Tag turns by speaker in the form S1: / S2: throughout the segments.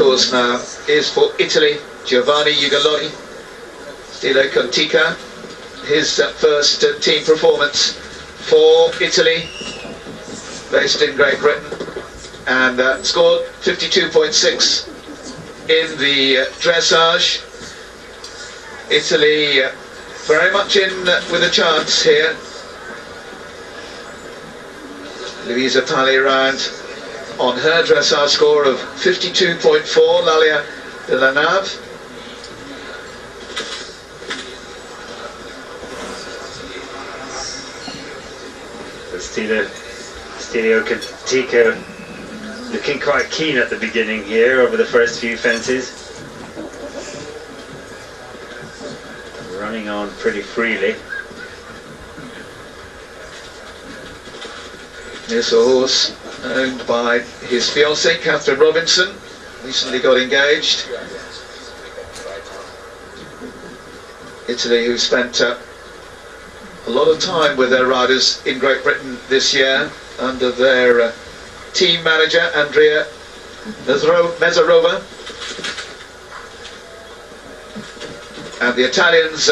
S1: course now is for Italy, Giovanni Ugolotti, Stilo Contica, his first team performance for Italy, based in Great Britain, and scored 52.6 in the dressage. Italy very much in with a chance here. Luisa Pali around on her dressage score of 52.4, Lalia de la Nave.
S2: Stilo Contica looking quite keen at the beginning here over the first few fences. Running on pretty freely.
S1: Here's a horse owned by his fiancée, Catherine Robinson, recently got engaged. Italy, who spent a lot of time with their riders in Great Britain this year under their team manager, Andrea Mezzarova. And the Italians,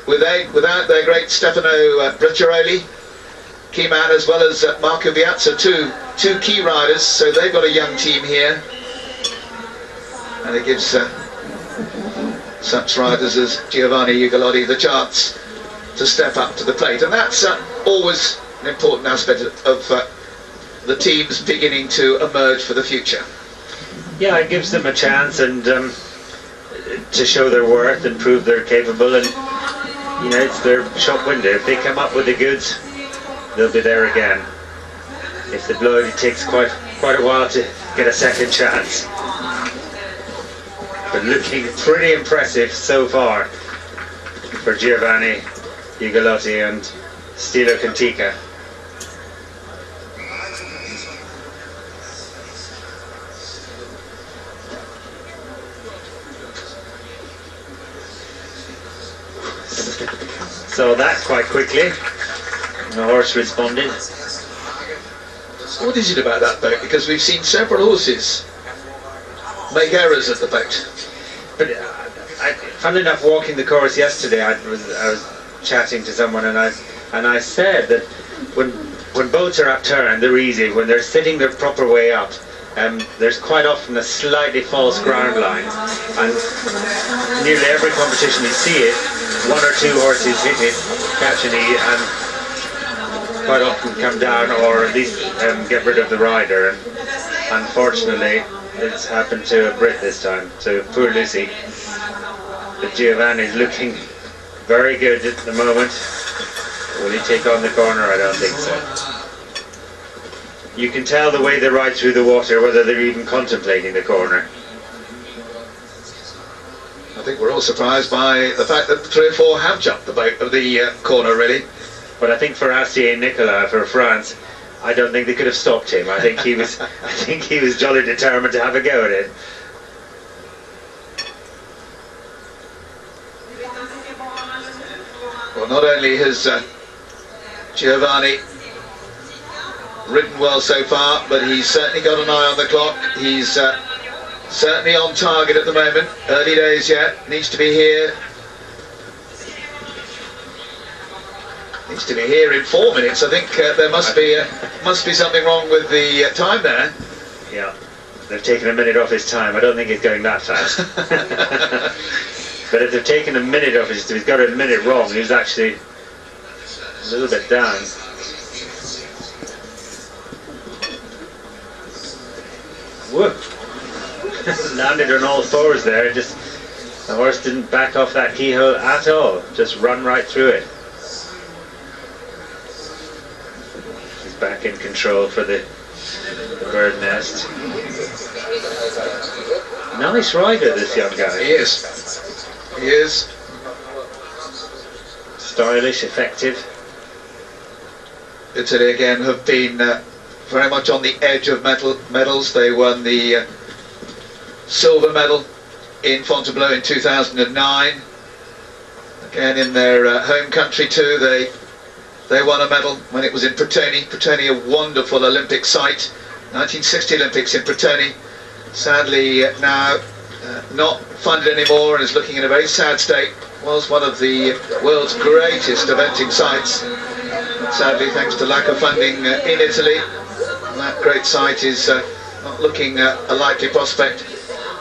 S1: without their great Stefano Brecciaroli, key man, as well as Marco Viazza, two key riders, so they've got a young team here, and it gives such riders as Giovanni Ugolotti the chance to step up to the plate, and that's always an important aspect of the teams beginning to emerge for the future.
S2: Yeah, it gives them a chance and to show their worth and prove they're capable, and you know, it's their shop window. If they come up with the goods, they'll be there again. If they blow it, it takes quite a while to get a second chance. But looking pretty impressive so far for Giovanni Ugolotti and Stilo Contica. So that quite quickly. The horse responded.
S1: What is it about that boat? Because we've seen several horses make errors at the boat.
S2: But funnily enough, walking the course yesterday, I was chatting to someone, and I said that when boats are upturned, they're easy. When they're sitting their proper way up, there's quite often a slightly false ground line, and nearly every competition you see it, one or two horses hit it, catch an E, and quite often come down, or at least get rid of the rider. And unfortunately, it's happened to a Brit this time, so poor Lucy. But Giovanni's looking very good at the moment. Will he take on the corner? I don't think so. You can tell the way they ride through the water whether they're even contemplating the corner.
S1: I think we're all surprised by the fact that 3 or 4 have jumped the boat of the corner, really.
S2: But I think for Astier Nicolas, for France, I don't think they could have stopped him. I think he was jolly determined to have a go at it.
S1: Well, not only has Giovanni ridden well so far, but he's certainly got an eye on the clock. He's certainly on target at the moment. Early days yet. Needs to be here. Needs to be here in 4 minutes. I think there must be something wrong with the time there.
S2: Yeah, they've taken a minute off his time. I don't think he's going that fast. But if they've taken a minute off his time, he's got a minute wrong. He was actually a little bit down. Whoop! Landed on all fours there. Just the horse didn't back off that keyhole at all. Just run right through it. He's back in control for the bird nest. Nice rider, this young guy.
S1: He is. He is.
S2: Stylish, effective.
S1: Italy again have been very much on the edge of medals. They won the silver medal in Fontainebleau in 2009. Again in their home country too, they won a medal when it was in Pretoni. Pretoni, a wonderful Olympic site. 1960 Olympics in Pretoni. sadly now not funded anymore and is looking in a very sad state. Was one of the world's greatest eventing sites. Sadly, thanks to lack of funding in Italy, that great site is not looking a likely prospect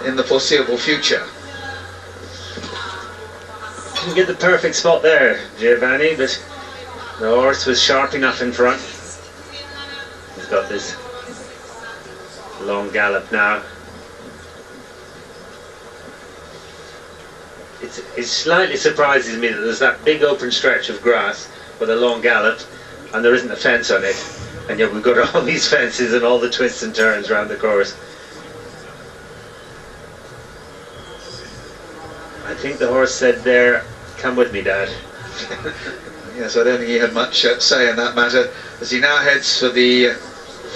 S1: in the foreseeable future.
S2: Didn't get the perfect spot there, Giovanni, but the horse was sharp enough in front. He's got this long gallop now. It slightly surprises me that there's that big open stretch of grass with a long gallop and there isn't a fence on it, and yet we've got all these fences and all the twists and turns around the course. I think the horse said there, "Come with me, Dad."
S1: Yes, I don't think he had much say in that matter, as he now heads for the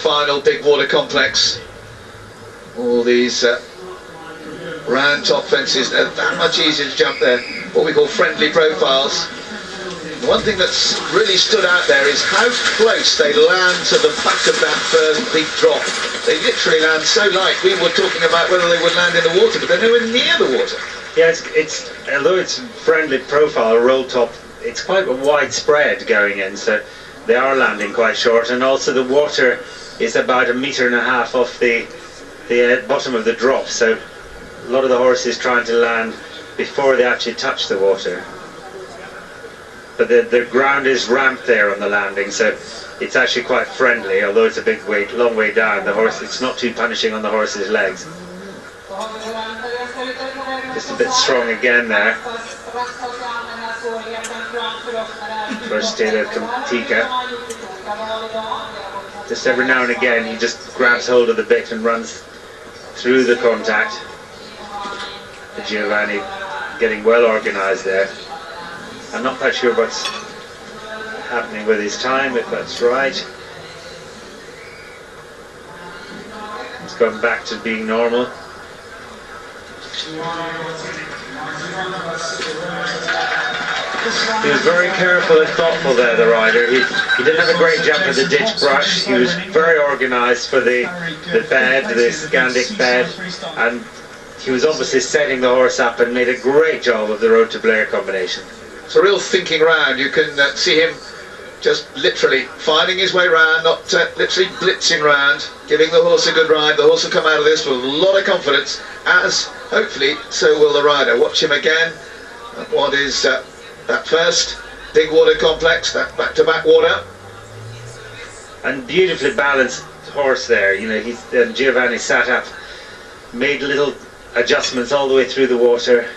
S1: final big water complex. All these round top fences, they're that much easier to jump there, what we call friendly profiles. The one thing that's really stood out there is how close they land to the back of that first big drop. They literally land so light. We were talking about whether they would land in the water, but they're nowhere near the water.
S2: Yeah, it's although it's friendly profile, roll top, it's quite a wide spread going in, so they are landing quite short, and also the water is about 1.5 meters off the bottom of the drop, so a lot of the horses trying to land before they actually touch the water. But the ground is ramped there on the landing, so it's actually quite friendly, although it's a big way, long way down. The horse, it's not too punishing on the horse's legs. Just a bit strong again there. First state of tiko. Just every now and again he just grabs hold of the bit and runs through the contact. Giovanni getting well organised there. I'm not quite sure what's happening with his time, if that's right. It's gone back to being normal. He was very careful and thoughtful there, the rider. He didn't have a great jump at the ditch brush. He was very organised for the bed, the Scandic bed, and he was obviously setting the horse up and made a great job of the Road to Blair combination.
S1: It's a real thinking round. You can see him just literally finding his way round, not literally blitzing round, giving the horse a good ride. The horse will come out of this with a lot of confidence, as hopefully so will the rider. Watch him again. What is that first big water complex, that back-to-back water.
S2: And beautifully balanced horse there. You know, Giovanni sat up, made little adjustments all the way through the water.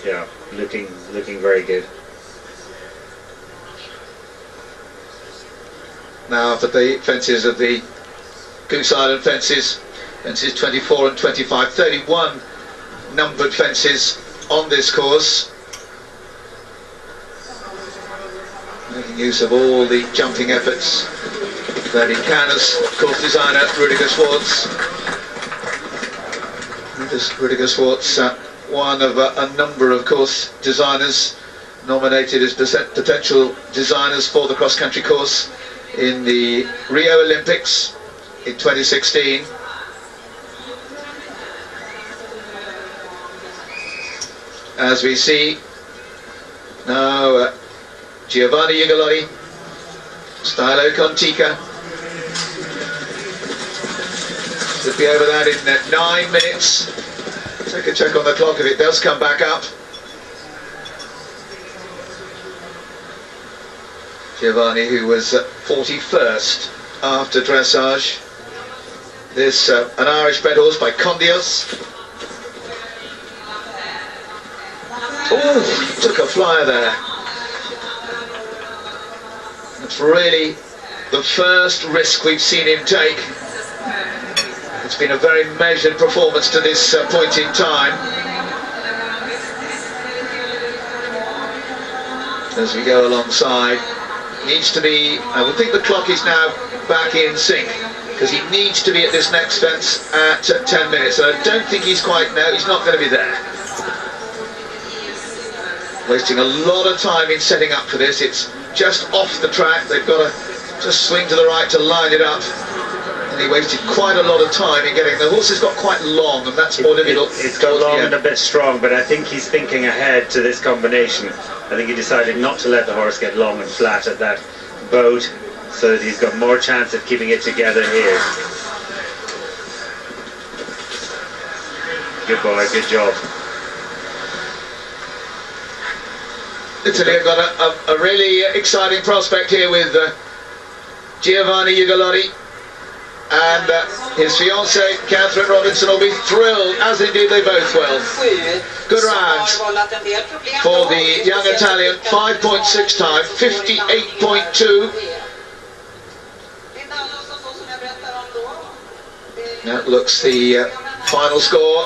S2: Yeah, looking very good.
S1: Now for the fences of the Goose Island fences 24 and 25, 31 numbered fences on this course. Making use of all the jumping efforts that he can as course designer Rudiger Schwartz. Rudiger Schwartz, one of a number of course designers nominated as potential designers for the cross-country course in the Rio Olympics in 2016. As we see now, Giovanni Ugolotti, Stylo Contica, should be over that in 9 minutes. Take a check on the clock if it does come back up. Giovanni, who was 41st after dressage. This an Irish bred horse by Condios. Oh, took a flyer there. It's really the first risk we've seen him take. It's been a very measured performance to this point in time. As we go alongside, needs to be, I would think the clock is now back in sync, because he needs to be at this next fence at 10 minutes. And I don't think he's quite, no, he's not going to be there. wasting a lot of time in setting up for this. It's just off the track. They've got to just swing to the right to line it up. And he wasted quite a lot of time in getting... The horse has got quite long, and that's more difficult.
S2: It's got long and a bit strong, but I think he's thinking ahead to this combination. I think he decided not to let the horse get long and flat at that boat, so that he's got more chance of keeping it together here. Good boy, good job.
S1: Italy have got a really exciting prospect here with Giovanni Ugolotti, and his fiancée Catherine Robinson will be thrilled, as indeed they both will. Good rounds for the young Italian, 5.6 time, 58.2. That looks the final score.